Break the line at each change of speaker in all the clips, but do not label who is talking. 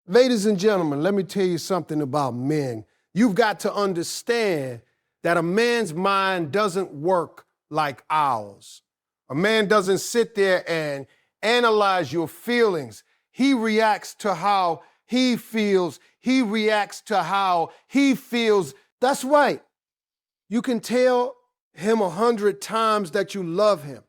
Ladies and gentlemen, let me tell you something about men. You've got to understand that a man's mind doesn't work like ours. A man doesn't sit there and analyze your feelings. He reacts to how he feels. He reacts to how he feels. That's right. You can tell him 100 times that you love him.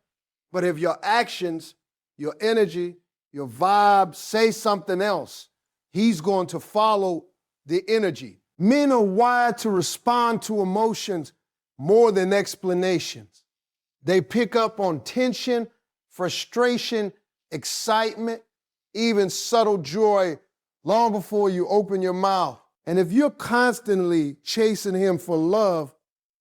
But if your actions, your energy, your vibe say something else, he's going to follow the energy. Men are wired to respond to emotions more than explanations. They pick up on tension, frustration, excitement, even subtle joy long before you open your mouth. And if you're constantly chasing him for love,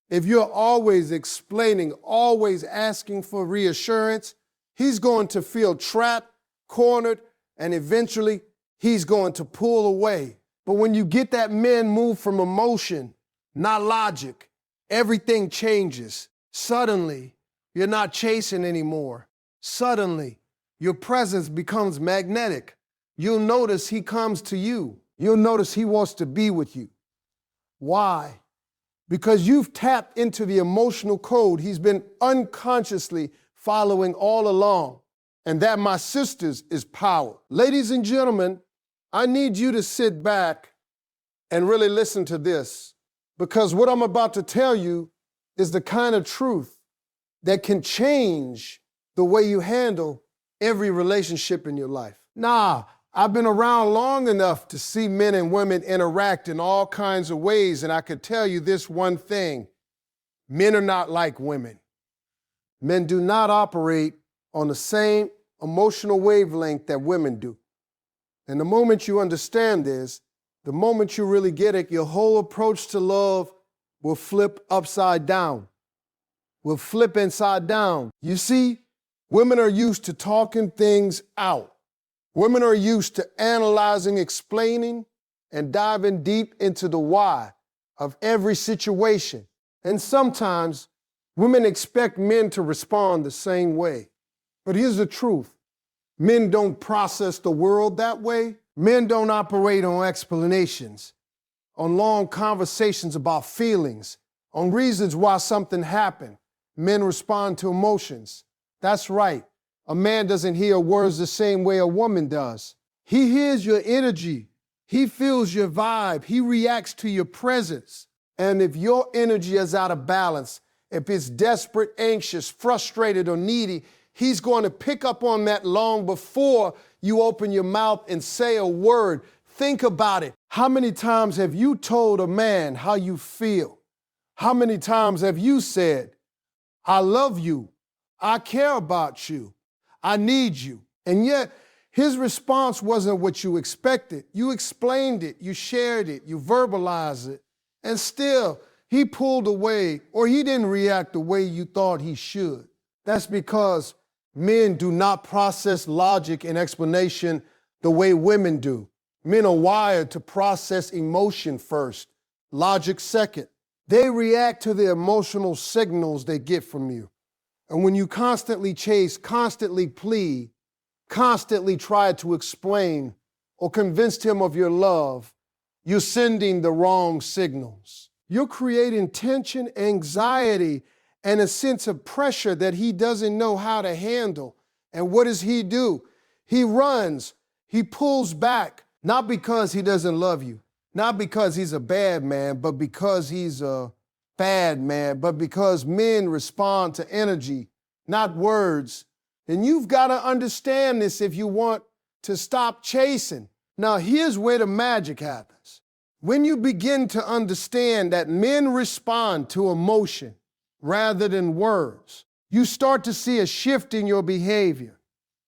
if you're always explaining, always asking for reassurance, he's going to feel trapped, cornered, and eventually he's going to pull away. But when you get that man move from emotion, not logic, everything changes. Suddenly, you're not chasing anymore. Suddenly, your presence becomes magnetic. You'll notice he comes to you. You'll notice he wants to be with you. Why? Because you've tapped into the emotional code he's been unconsciously following all along. And that, my sisters, is power. Ladies and gentlemen, I need you to sit back and really listen to this, because what I'm about to tell you is the kind of truth that can change the way you handle every relationship in your life. I've been around long enough to see men and women interact in all kinds of ways, and I could tell you this one thing: men are not like women. Men do not operate on the same emotional wavelength that women do. And the moment you understand this, the moment you really get it, your whole approach to love will flip upside down, will flip inside down. You see, women are used to talking things out. Women are used to analyzing, explaining, and diving deep into the why of every situation. And sometimes women expect men to respond the same way. But here's the truth. Men don't process the world that way. Men don't operate on explanations, on long conversations about feelings, on reasons why something happened. Men respond to emotions. That's right. A man doesn't hear words the same way a woman does. He hears your energy. He feels your vibe. He reacts to your presence. And if your energy is out of balance, if it's desperate, anxious, frustrated, or needy, he's going to pick up on that long before you open your mouth and say a word. Think about it. How many times have you told a man how you feel? How many times have you said, I love you, I care about you, I need you? And yet, his response wasn't what you expected. You explained it, you shared it, you verbalized it, and still, he pulled away, or he didn't react the way you thought he should. That's because men do not process logic and explanation the way women do. Men are wired to process emotion first, logic second. They react to the emotional signals they get from you. And when you constantly chase, constantly plead, constantly try to explain or convince him of your love, you're sending the wrong signals. You're creating tension, anxiety, and a sense of pressure that he doesn't know how to handle. And what does he do? He runs, he pulls back, not because he doesn't love you, not because he's a bad man, but because he's a bad man, but because men respond to energy, not words. And you've got to understand this if you want to stop chasing. Now, here's where the magic happens. When you begin to understand that men respond to emotion rather than words, you start to see a shift in your behavior.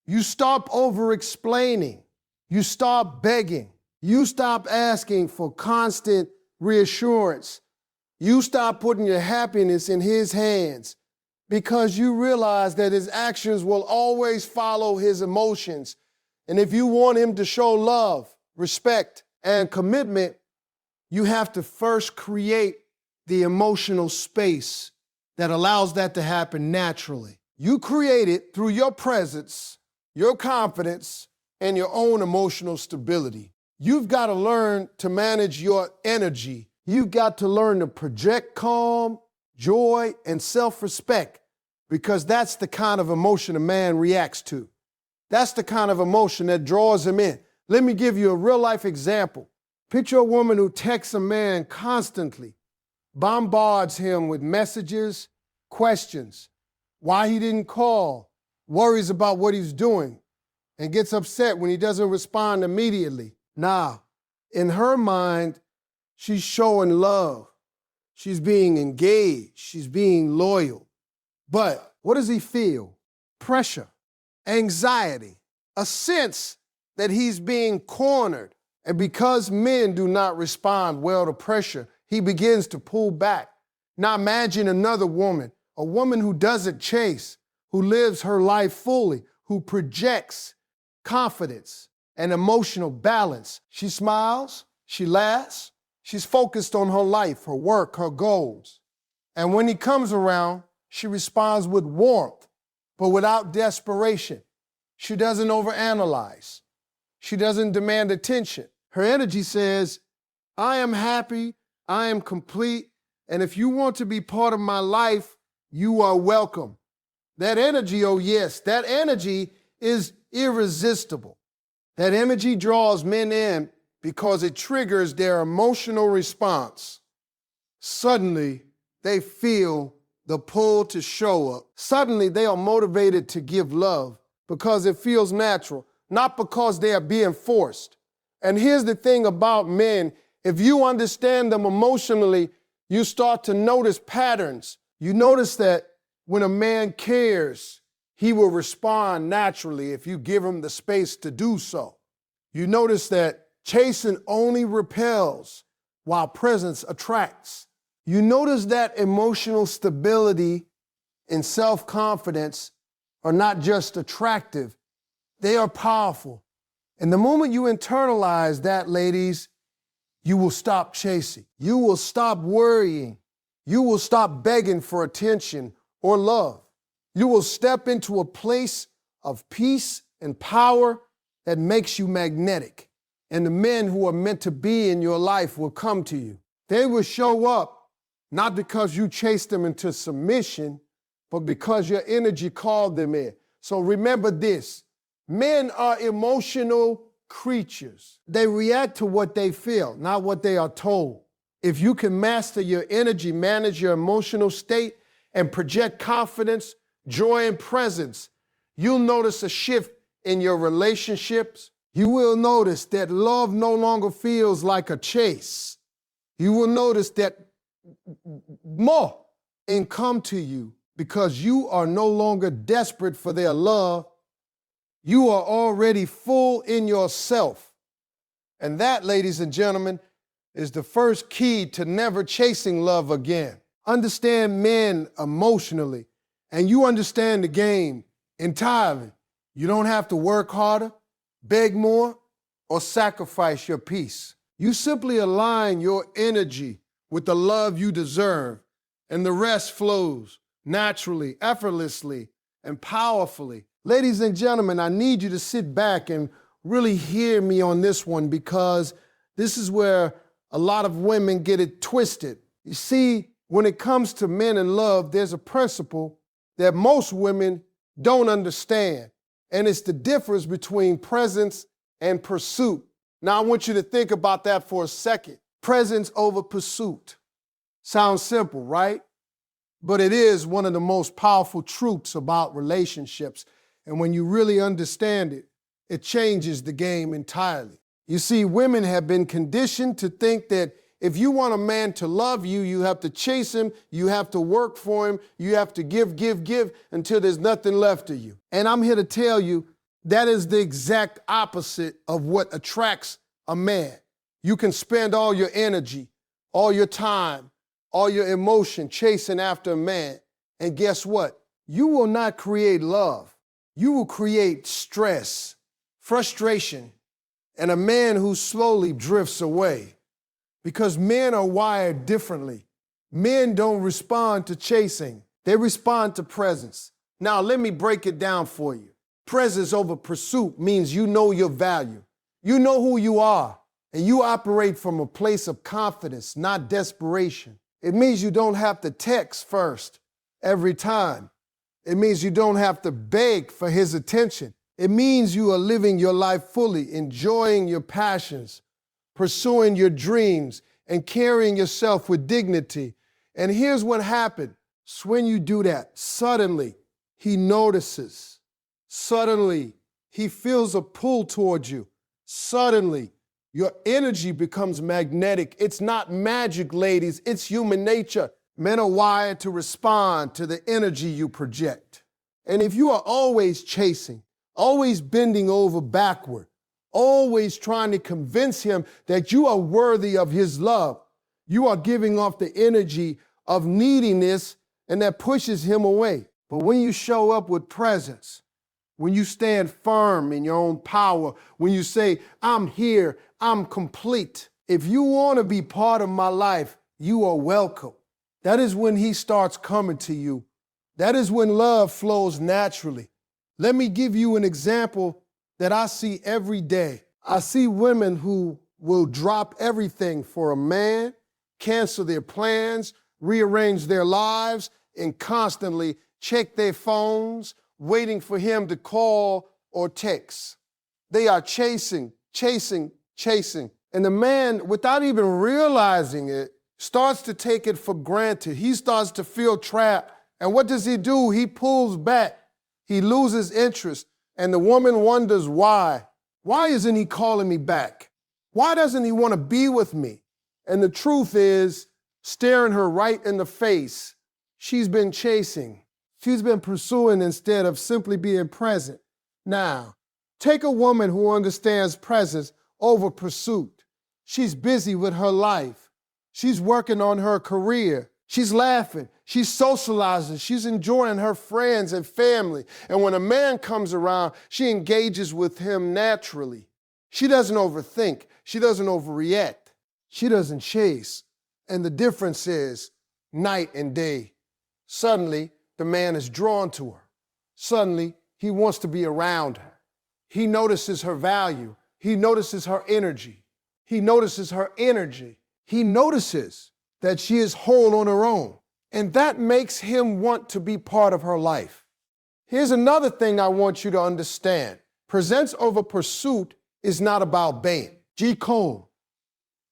You stop over-explaining. You stop begging. You stop asking for constant reassurance. You stop putting your happiness in his hands because you realize that his actions will always follow his emotions. And if you want him to show love, respect, and commitment, you have to first create the emotional space that allows that to happen naturally. You create it through your presence, your confidence, and your own emotional stability. You've got to learn to manage your energy. You've got to learn to project calm, joy, and self-respect, because that's the kind of emotion a man reacts to. That's the kind of emotion that draws him in. Let me give you a real-life example. Picture a woman who texts a man constantly, bombards him with messages, questions, why he didn't call, worries about what he's doing, and gets upset when he doesn't respond immediately. Now, in her mind, she's showing love. She's being engaged. She's being loyal. But what does he feel? Pressure, anxiety, a sense that he's being cornered. And because men do not respond well to pressure, he begins to pull back. Now imagine another woman, a woman who doesn't chase, who lives her life fully, who projects confidence and emotional balance. She smiles, she laughs, she's focused on her life, her work, her goals. And when he comes around, she responds with warmth, but without desperation. She doesn't overanalyze. She doesn't demand attention. Her energy says, I am happy, I am complete, and if you want to be part of my life, you are welcome. That energy, oh yes, that energy is irresistible. That energy draws men in because it triggers their emotional response. Suddenly, they feel the pull to show up. Suddenly, they are motivated to give love because it feels natural, not because they are being forced. And here's the thing about men, if you understand them emotionally, you start to notice patterns. You notice that when a man cares, he will respond naturally if you give him the space to do so. You notice that chasing only repels while presence attracts. You notice that emotional stability and self-confidence are not just attractive, they are powerful. And the moment you internalize that, ladies, you will stop chasing. You will stop worrying. You will stop begging for attention or love. You will step into a place of peace and power that makes you magnetic. And the men who are meant to be in your life will come to you. They will show up not because you chased them into submission, but because your energy called them in. So remember this. Men are emotional creatures. They react to what they feel, not what they are told. If you can master your energy, manage your emotional state, and project confidence, joy, and presence, you'll notice a shift in your relationships. You will notice that love no longer feels like a chase. You will notice that more can come to you because you are no longer desperate for their love. You are already full in yourself. And that, ladies and gentlemen, is the first key to never chasing love again. Understand men emotionally, and you understand the game entirely. You don't have to work harder, beg more, or sacrifice your peace. You simply align your energy with the love you deserve, and the rest flows naturally, effortlessly, and powerfully. Ladies and gentlemen, I need you to sit back and really hear me on this one, because this is where a lot of women get it twisted. You see, when it comes to men and love, there's a principle that most women don't understand, and it's the difference between presence and pursuit. Now, I want you to think about that for a second. Presence over pursuit. Sounds simple, right? But it is one of the most powerful truths about relationships. And when you really understand it, it changes the game entirely. You see, women have been conditioned to think that if you want a man to love you, you have to chase him, you have to work for him, you have to give until there's nothing left of you. And I'm here to tell you that is the exact opposite of what attracts a man. You can spend all your energy, all your time, all your emotion chasing after a man, and guess what? You will not create love. You will create stress, frustration, and a man who slowly drifts away. Because men are wired differently. Men don't respond to chasing. They respond to presence. Now, let me break it down for you. Presence over pursuit means you know your value. You know who you are. and you operate from a place of confidence, not desperation. It means you don't have to text first every time. It means you don't have to beg for his attention. It means you are living your life fully, enjoying your passions, pursuing your dreams, and carrying yourself with dignity. And here's what happened. When you do that, suddenly he notices. Suddenly he feels a pull towards you. Suddenly your energy becomes magnetic. It's not magic, ladies. It's human nature. Men are wired to respond to the energy you project. And if you are always chasing, always bending over backward, always trying to convince him that you are worthy of his love, you are giving off the energy of neediness, and that pushes him away. But when you show up with presence, when you stand firm in your own power, when you say, I'm here, I'm complete. If you want to be part of my life, you are welcome. That is when he starts coming to you. That is when love flows naturally. Let me give you an example that I see every day. I see women who will drop everything for a man, cancel their plans, rearrange their lives, and constantly check their phones, waiting for him to call or text. They are chasing. And the man, without even realizing it, starts to take it for granted. He starts to feel trapped. And what does he do? He pulls back. He loses interest. And the woman wonders why. Why isn't he calling me back? Why doesn't he want to be with me? And the truth is, staring her right in the face, she's been chasing. She's been pursuing instead of simply being present. Now, take a woman who understands presence over pursuit. She's busy with her life. She's working on her career. She's laughing. She's socializing. She's enjoying her friends and family. And when a man comes around, she engages with him naturally. She doesn't overthink. She doesn't overreact. She doesn't chase. And the difference is night and day. Suddenly, the man is drawn to her. Suddenly, he wants to be around her. He notices her value. He notices her energy. He notices her energy. He notices that she is whole on her own. And that makes him want to be part of her life. Here's another thing I want you to understand. Presence over pursuit is not about bait. G. Cole.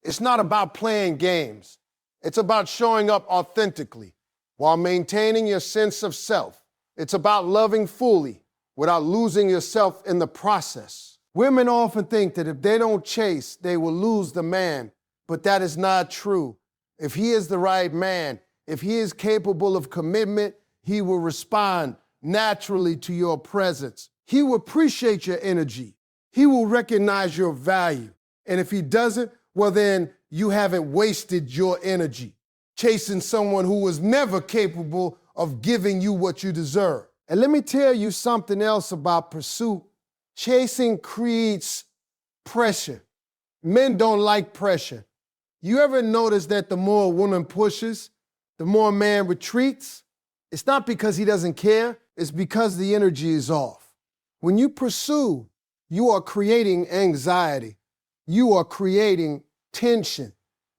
It's not about playing games. It's about showing up authentically while maintaining your sense of self. It's about loving fully without losing yourself in the process. Women often think that if they don't chase, they will lose the man, but that is not true. If he is the right man, if he is capable of commitment, he will respond naturally to your presence. He will appreciate your energy. He will recognize your value. And if he doesn't, well then you haven't wasted your energy chasing someone who was never capable of giving you what you deserve. And let me tell you something else about pursuit. Chasing creates pressure. Men don't like pressure. You ever notice that the more a woman pushes, the more a man retreats? It's not because he doesn't care, it's because the energy is off. When you pursue, you are creating anxiety. You are creating tension.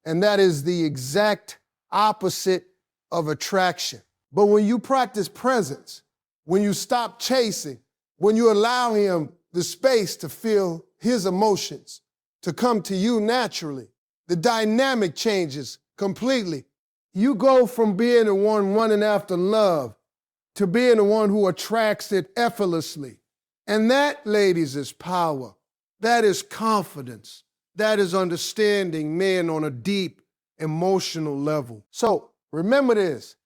And that is the exact opposite of attraction. But when you practice presence, when you stop chasing, when you allow him the space to feel his emotions, to come to you naturally, the dynamic changes completely. You go from being the one running after love to being the one who attracts it effortlessly. And that, ladies, is power. That is confidence. That is understanding men on a deep emotional level. So remember this,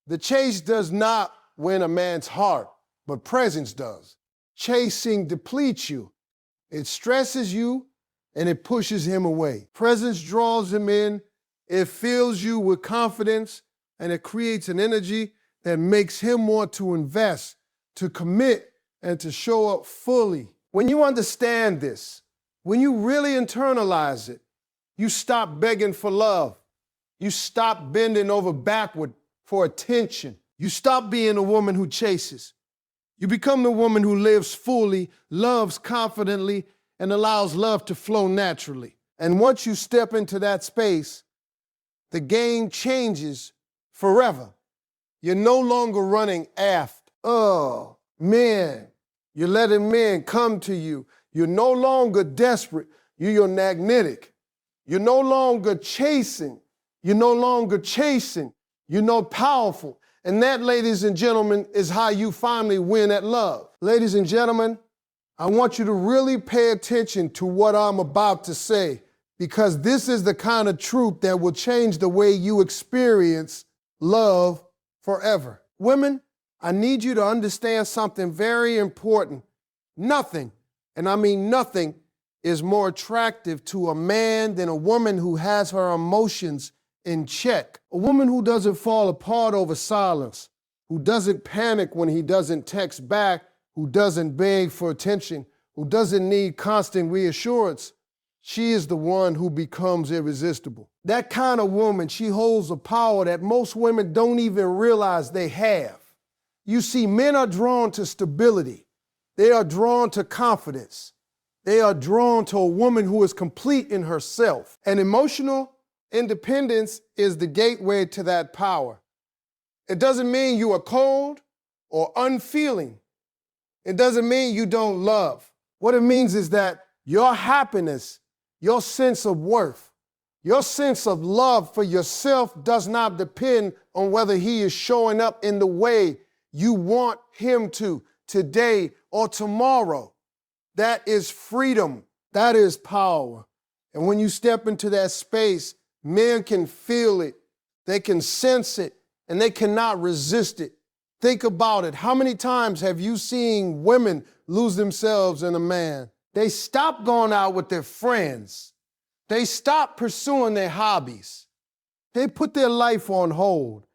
the chase does not win a man's heart, but presence does. Chasing depletes you. It stresses you and it pushes him away. Presence draws him in. It fills you with confidence and it creates an energy that makes him want to invest, to commit, and to show up fully. When you understand this, when you really internalize it, you stop begging for love. You stop bending over backward for attention. You stop being a woman who chases. You become the woman who lives fully, loves confidently, and allows love to flow naturally. And once you step into that space, the game changes forever. You're no longer running after. Oh, men. You're letting men come to you. You're no longer desperate. You're magnetic. You're no longer chasing. You're no longer chasing. You're no powerful. And that, ladies and gentlemen, is how you finally win at love. Ladies and gentlemen, I want you to really pay attention to what I'm about to say, because this is the kind of truth that will change the way you experience love forever. Women, I need you to understand something very important. Nothing, and I mean nothing, is more attractive to a man than a woman who has her emotions in check. A woman who doesn't fall apart over silence, who doesn't panic when he doesn't text back, who doesn't beg for attention, who doesn't need constant reassurance. She is the one who becomes irresistible. That kind of woman, she holds a power that most women don't even realize they have. You see, men are drawn to stability. They are drawn to confidence. They are drawn to a woman who is complete in herself. And emotional independence is the gateway to that power. It doesn't mean you are cold or unfeeling. It doesn't mean you don't love. What it means is that your happiness, your sense of worth, your sense of love for yourself does not depend on whether he is showing up in the way you want him to today or tomorrow. That is freedom. That is power. And when you step into that space, men can feel it, they can sense it, and they cannot resist it. Think about it. How many times have you seen women lose themselves in a man? They stop going out with their friends. They stop pursuing their hobbies. They put their life on hold.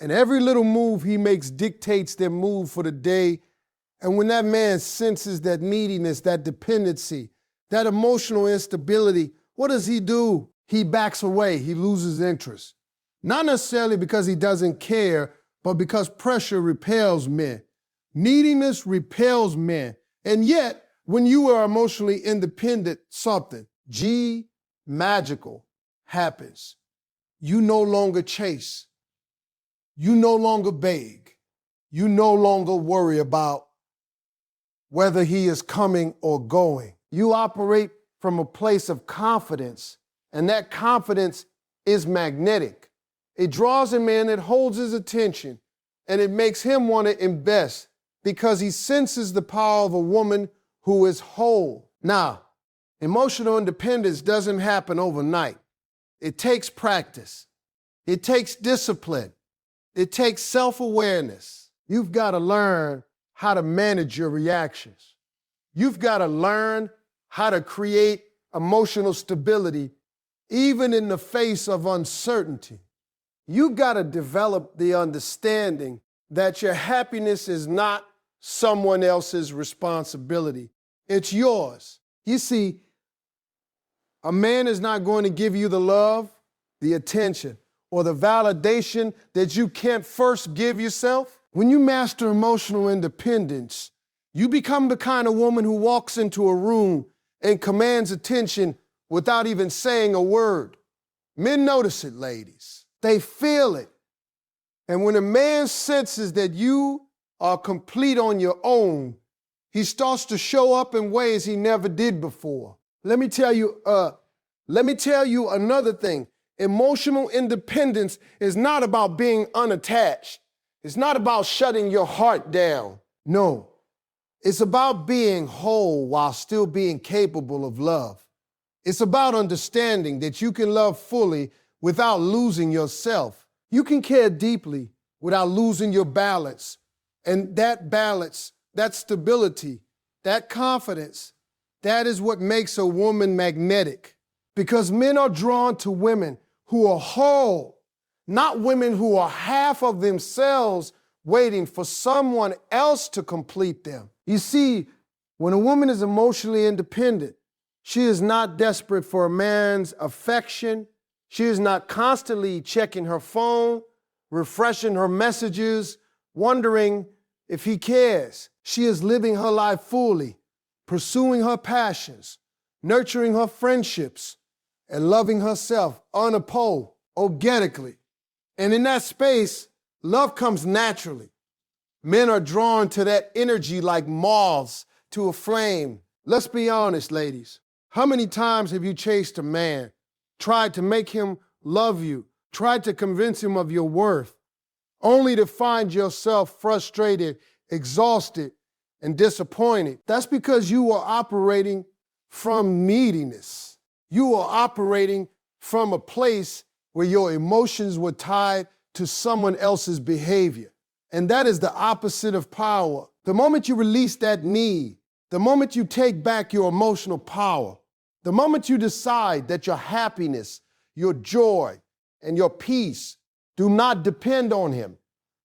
And every little move he makes dictates their move for the day. And when that man senses that neediness, that dependency, that emotional instability, what does he do? He backs away. He loses interest. Not necessarily because he doesn't care, but because pressure repels men. Neediness repels men. And yet, when you are emotionally independent, something magical happens. You no longer chase. You no longer beg. You no longer worry about whether he is coming or going. You operate from a place of confidence, and that confidence is magnetic. It draws him in, it holds his attention, and it makes him want to invest because he senses the power of a woman who is whole. Now, emotional independence doesn't happen overnight. It takes practice. It takes discipline. It takes self-awareness. You've got to learn how to manage your reactions. You've got to learn how to create emotional stability even in the face of uncertainty. You've got to develop the understanding that your happiness is not someone else's responsibility. It's yours. You see, a man is not going to give you the love, the attention, or the validation that you can't first give yourself. When you master emotional independence, you become the kind of woman who walks into a room and commands attention without even saying a word. Men notice it, ladies. They feel it. And when a man senses that you are complete on your own, he starts to show up in ways he never did before. Let me tell you another thing. Emotional independence is not about being unattached. It's not about shutting your heart down. No, it's about being whole while still being capable of love. It's about understanding that you can love fully without losing yourself. You can care deeply without losing your balance. And that balance, that stability, that confidence, that is what makes a woman magnetic. Because men are drawn to women who are whole, not women who are half of themselves waiting for someone else to complete them. You see, when a woman is emotionally independent, she is not desperate for a man's affection. She is not constantly checking her phone, refreshing her messages, wondering if he cares. She is living her life fully, pursuing her passions, nurturing her friendships, and loving herself unopposed, organically. And in that space, love comes naturally. Men are drawn to that energy like moths to a flame. Let's be honest, ladies. How many times have you chased a man, tried to make him love you, tried to convince him of your worth, only to find yourself frustrated, exhausted, and disappointed? That's because you are operating from neediness. You are operating from a place where your emotions were tied to someone else's behavior. And that is the opposite of power. The moment you release that need, the moment you take back your emotional power, the moment you decide that your happiness, your joy, and your peace do not depend on him,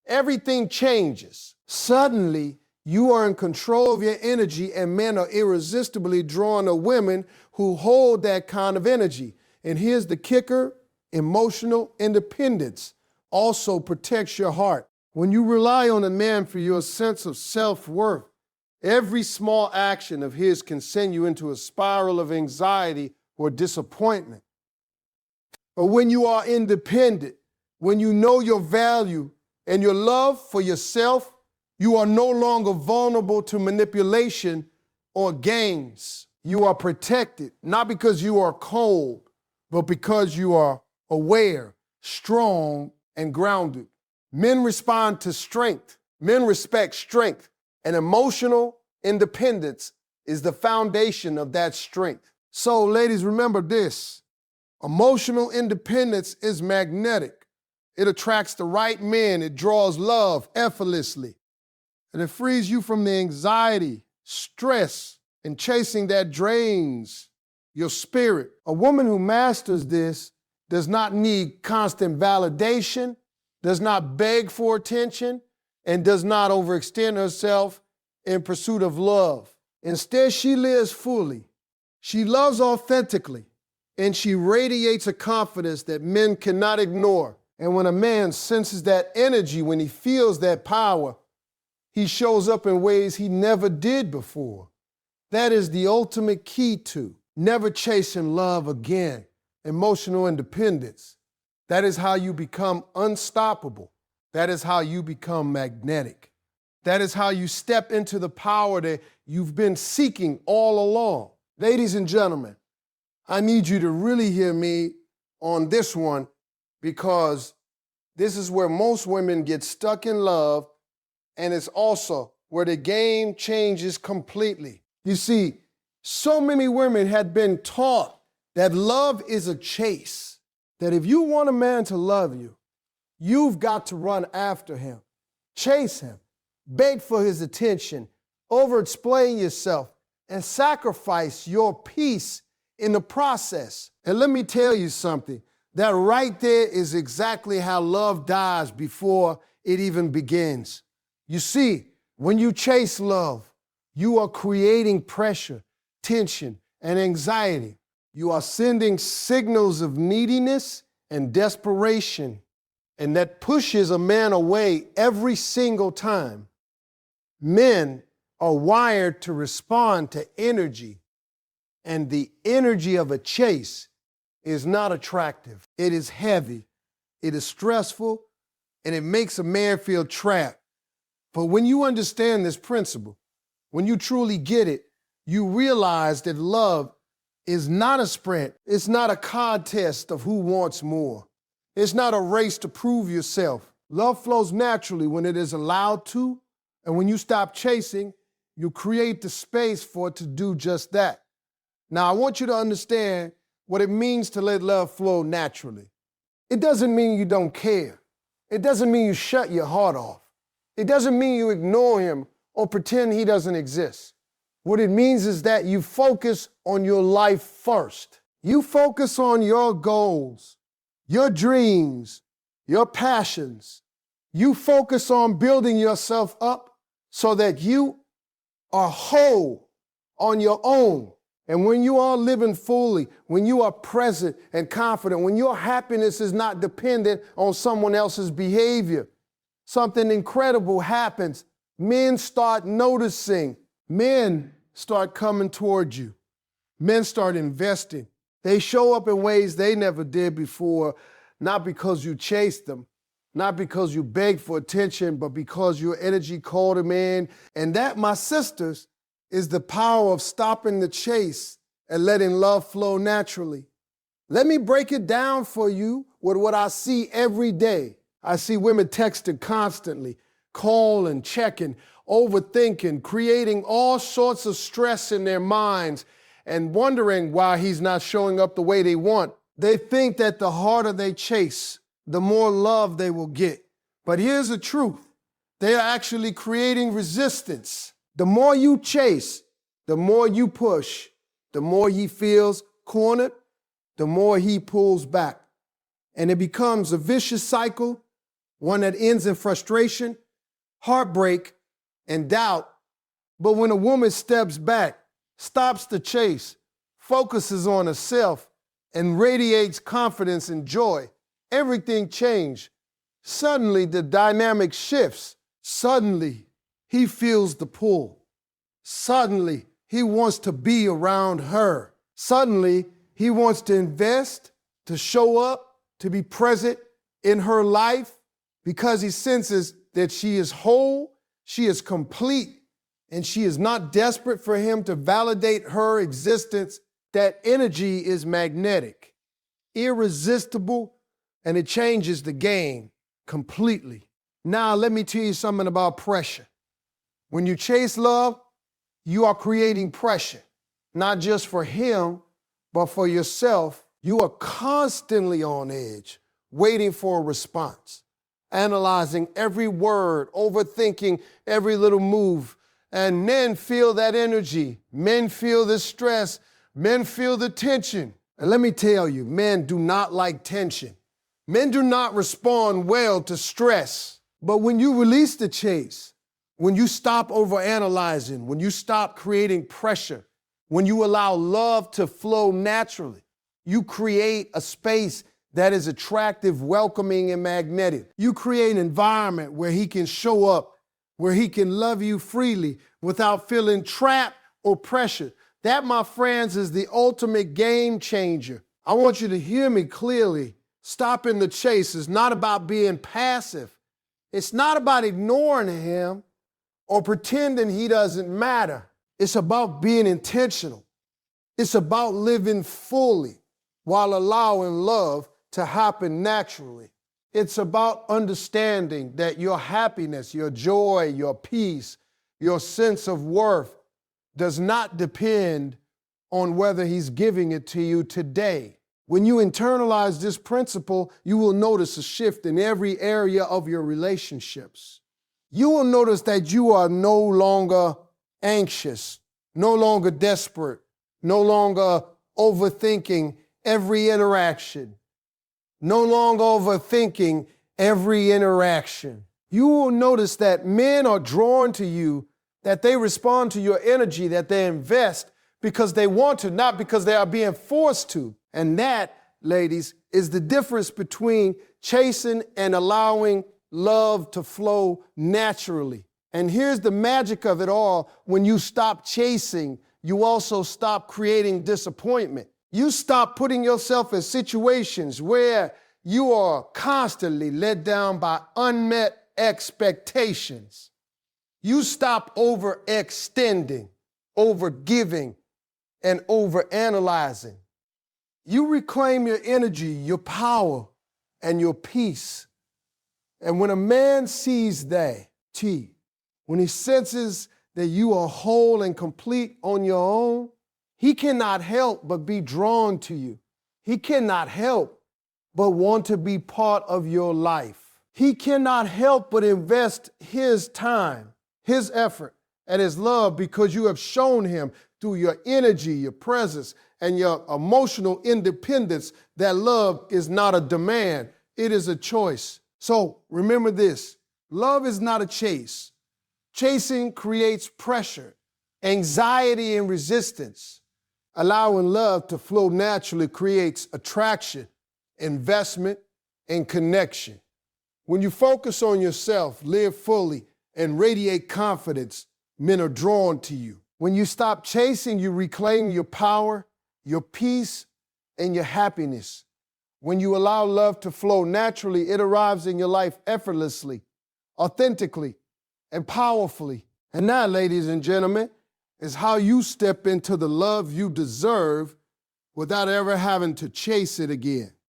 everything changes. Suddenly, you are in control of your energy, and men are irresistibly drawn to women who hold that kind of energy. And here's the kicker: emotional independence also protects your heart. When you rely on a man for your sense of self-worth, every small action of his can send you into a spiral of anxiety or disappointment. But when you are independent, when you know your value and your love for yourself, you are no longer vulnerable to manipulation or games. You are protected, not because you are cold, but because you are aware, strong, and grounded. Men respond to strength. Men respect strength. And emotional independence is the foundation of that strength. So, ladies, remember this. Emotional independence is magnetic. It attracts the right men. It draws love effortlessly. And it frees you from the anxiety, stress, and chasing that drains your spirit. A woman who masters this does not need constant validation, does not beg for attention, and does not overextend herself in pursuit of love. Instead, she lives fully. She loves authentically, and she radiates a confidence that men cannot ignore. And when a man senses that energy, when he feels that power, he shows up in ways he never did before. That is the ultimate key to never chasing love again, emotional independence. That is how you become unstoppable. That is how you become magnetic. That is how you step into the power that you've been seeking all along. Ladies and gentlemen, I need you to really hear me on this one, because this is where most women get stuck in love, and it's also where the game changes completely. You see, so many women had been taught that love is a chase, that if you want a man to love you, you've got to run after him, chase him, beg for his attention, over-explain yourself, and sacrifice your peace in the process. And let me tell you something, that right there is exactly how love dies before it even begins. You see, when you chase love, you are creating pressure, tension, and anxiety. You are sending signals of neediness and desperation, and that pushes a man away every single time. Men are wired to respond to energy, and the energy of a chase is not attractive. It is heavy, it is stressful, and it makes a man feel trapped. But when you understand this principle, when you truly get it, you realize that love is not a sprint. It's not a contest of who wants more. It's not a race to prove yourself. Love flows naturally when it is allowed to, and when you stop chasing, you create the space for it to do just that. Now, I want you to understand what it means to let love flow naturally. It doesn't mean you don't care. It doesn't mean you shut your heart off. It doesn't mean you ignore him or pretend he doesn't exist. What it means is that you focus on your life first. You focus on your goals, your dreams, your passions. You focus on building yourself up so that you are whole on your own. And when you are living fully, when you are present and confident, when your happiness is not dependent on someone else's behavior, something incredible happens. Men start noticing. Men start coming towards you. Men start investing. They show up in ways they never did before, not because you chased them, not because you begged for attention, but because your energy called them in. And that, my sisters, is the power of stopping the chase and letting love flow naturally. Let me break it down for you with what I see every day. I see women texting constantly, calling, checking, overthinking, creating all sorts of stress in their minds and wondering why he's not showing up the way they want. They think that the harder they chase, the more love they will get. But here's the truth. They are actually creating resistance. The more you chase, the more you push, the more he feels cornered, the more he pulls back. And it becomes a vicious cycle, one that ends in frustration, heartbreak, and doubt. But when a woman steps back, stops the chase, focuses on herself, and radiates confidence and joy, everything changed. Suddenly, the dynamic shifts. Suddenly, he feels the pull. Suddenly, he wants to be around her. Suddenly, he wants to invest, to show up, to be present in her life because he senses that she is whole, she is complete, and she is not desperate for him to validate her existence. That energy is magnetic, irresistible, and it changes the game completely. Now, let me tell you something about pressure. When you chase love, you are creating pressure, not just for him, but for yourself. You are constantly on edge, waiting for a response, analyzing every word, overthinking every little move. And men feel that energy. Men feel the stress. Men feel the tension. And let me tell you, men do not like tension. Men do not respond well to stress. But when you release the chase, when you stop overanalyzing, when you stop creating pressure, when you allow love to flow naturally, you create a space that is attractive, welcoming, and magnetic. You create an environment where he can show up, where he can love you freely without feeling trapped or pressured. That, my friends, is the ultimate game changer. I want you to hear me clearly. Stopping the chase is not about being passive. It's not about ignoring him or pretending he doesn't matter. It's about being intentional. It's about living fully while allowing love to happen naturally. It's about understanding that your happiness, your joy, your peace, your sense of worth does not depend on whether he's giving it to you today. When you internalize this principle, you will notice a shift in every area of your relationships. You will notice that you are no longer anxious, no longer desperate, no longer overthinking every interaction, no longer overthinking every interaction. You will notice that men are drawn to you, that they respond to your energy, that they invest because they want to, not because they are being forced to. And that, ladies, is the difference between chasing and allowing love to flow naturally. And here's the magic of it all. When you stop chasing, you also stop creating disappointment. You stop putting yourself in situations where you are constantly let down by unmet expectations. You stop overextending, overgiving, and overanalyzing. You reclaim your energy, your power, and your peace. And when a man sees that, when he senses that you are whole and complete on your own, he cannot help but be drawn to you. He cannot help but want to be part of your life. He cannot help but invest his time, his effort, and his love because you have shown him through your energy, your presence, and your emotional independence that love is not a demand, it is a choice. So remember this, love is not a chase. Chasing creates pressure, anxiety, and resistance. Allowing love to flow naturally creates attraction, investment, and connection. When you focus on yourself, live fully, and radiate confidence, men are drawn to you. When you stop chasing, you reclaim your power, your peace, and your happiness. When you allow love to flow naturally, it arrives in your life effortlessly, authentically, and powerfully. And now, ladies and gentlemen, is how you step into the love you deserve without ever having to chase it again.